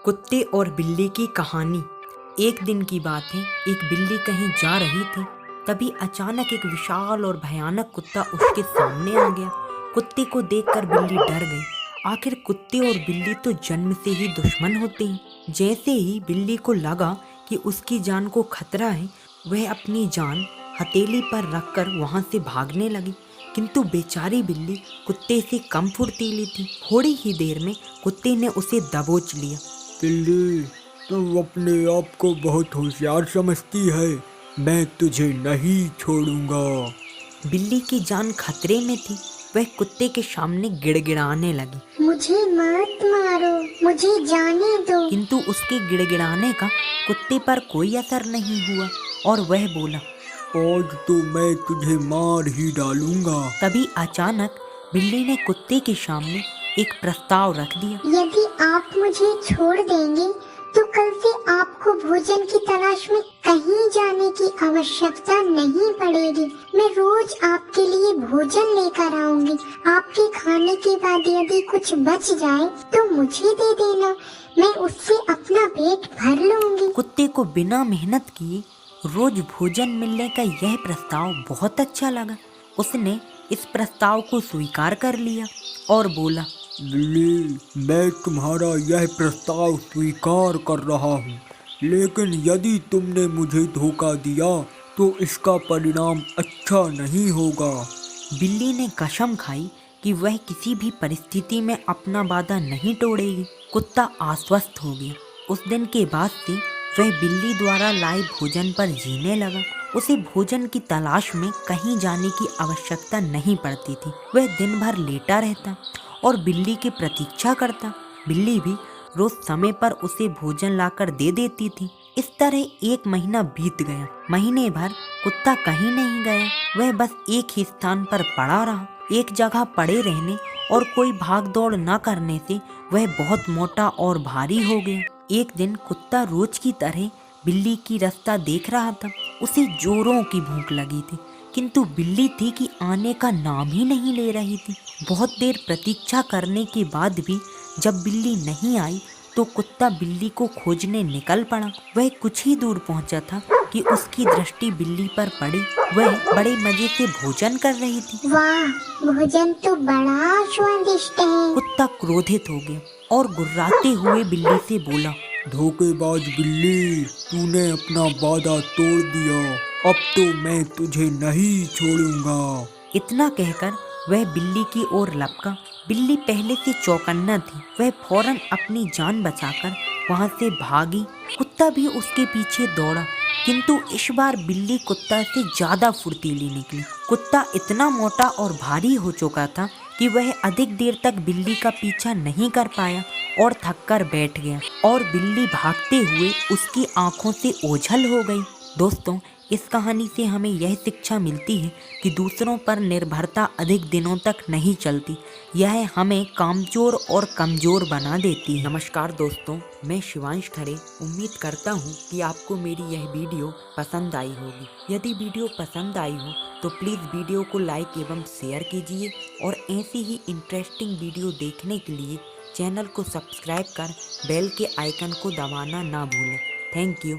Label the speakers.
Speaker 1: कुत्ते और बिल्ली की कहानी। एक दिन की बात है, एक बिल्ली कहीं जा रही थी। तभी अचानक एक विशाल और भयानक कुत्ता उसके सामने आ गया। कुत्ते को देखकर बिल्ली डर गई। आखिर कुत्ते और बिल्ली तो जन्म से ही दुश्मन होते हैं। जैसे ही बिल्ली को लगा कि उसकी जान को खतरा है, वह अपनी जान हथेली पर रखकर वहां से भागने लगी। किंतु बेचारी बिल्ली कुत्ते से कम फुर्तीली थी। थोड़ी ही देर में कुत्ते ने उसे दबोच लिया।
Speaker 2: बिल्ली, तुम अपने आप को बहुत होशियार समझती है। मैं तुझे नहीं छोड़ूंगा।
Speaker 1: बिल्ली की जान खतरे में थी। वह कुत्ते के सामने गिड़गिड़ाने लगी।
Speaker 3: मुझे मत मारो, मुझे जाने दो।
Speaker 1: किंतु उसके गिड़गिड़ाने का कुत्ते पर कोई असर नहीं हुआ और वह बोला,
Speaker 2: आज तो मैं तुझे मार ही डालूंगा।
Speaker 1: तभी अचानक बिल्ली ने कुत्ते के सामने एक प्रस्ताव रख दिया।
Speaker 3: यदि आप मुझे छोड़ देंगे तो कल से आपको भोजन की तलाश में कहीं जाने की आवश्यकता नहीं पड़ेगी। मैं रोज आपके लिए भोजन लेकर आऊंगी। आपके खाने के बाद यदि कुछ बच जाए तो मुझे दे देना, मैं उससे अपना पेट भर लूंगी।
Speaker 1: कुत्ते को बिना मेहनत किए रोज भोजन मिलने का यह प्रस्ताव बहुत अच्छा लगा। उसने इस प्रस्ताव को स्वीकार कर लिया और बोला,
Speaker 2: बिल्ली, मैं तुम्हारा यह प्रस्ताव स्वीकार कर रहा हूँ, लेकिन यदि तुमने मुझे धोखा दिया तो इसका परिणाम अच्छा नहीं होगा।
Speaker 1: बिल्ली ने कसम खाई कि वह किसी भी परिस्थिति में अपना वादा नहीं तोड़ेगी। कुत्ता आश्वस्त हो गया। उस दिन के बाद से वह बिल्ली द्वारा लाए भोजन पर जीने लगा। उसे भोजन की तलाश में कहीं जाने की आवश्यकता नहीं पड़ती थी। वह दिन भर लेटा रहता और बिल्ली की प्रतीक्षा करता। बिल्ली भी रोज समय पर उसे भोजन लाकर दे देती थी। इस तरह एक महीना बीत गया। महीने भर कुत्ता कहीं नहीं गया। वह बस एक ही स्थान पर पड़ा रहा। एक जगह पड़े रहने और कोई भाग दौड़ न करने से वह बहुत मोटा और भारी हो गया। एक दिन कुत्ता रोज की तरह बिल्ली की रास्ता देख रहा था। उसे जोरों की भूख लगी थी, किंतु बिल्ली थी कि आने का नाम ही नहीं ले रही थी। बहुत देर प्रतीक्षा करने के बाद भी जब बिल्ली नहीं आई तो कुत्ता बिल्ली को खोजने निकल पड़ा। वह कुछ ही दूर पहुंचा था कि उसकी दृष्टि बिल्ली पर पड़ी। वह बड़े मजे से भोजन कर रही थी।
Speaker 3: वाह, भोजन तो बड़ा स्वादिष्ट है।
Speaker 1: कुत्ता क्रोधित हो गया और गुर्राते हुए बिल्ली से बोला,
Speaker 2: धोखेबाज बिल्ली, तूने अपना वादा तोड़ दिया। अब तो मैं तुझे नहीं छोड़ूंगा।
Speaker 1: इतना कहकर वह बिल्ली की ओर लपका। बिल्ली पहले से चौकन्ना थी। वह फौरन अपनी जान बचाकर वहां से भागी। कुत्ता भी उसके पीछे दौड़ा, किंतु इस बार बिल्ली कुत्ता से ज्यादा फुर्तीली निकली। कुत्ता इतना मोटा और भारी हो चुका था कि वह अधिक देर तक बिल्ली का पीछा नहीं कर पाया और थककर बैठ गया और बिल्ली भागते हुए उसकी आंखों से ओझल हो गई। दोस्तों, इस कहानी से हमें यह शिक्षा मिलती है कि दूसरों पर निर्भरता अधिक दिनों तक नहीं चलती। यह हमें कामचोर और कमजोर बना देती है। नमस्कार दोस्तों, मैं शिवांश खरे उम्मीद करता हूँ कि आपको मेरी यह वीडियो पसंद आई होगी। यदि वीडियो पसंद आई हो तो प्लीज़ वीडियो को लाइक एवं शेयर कीजिए और ऐसी ही इंटरेस्टिंग वीडियो देखने के लिए चैनल को सब्सक्राइब कर बेल के आइकन को दबाना ना भूलें। Thank you.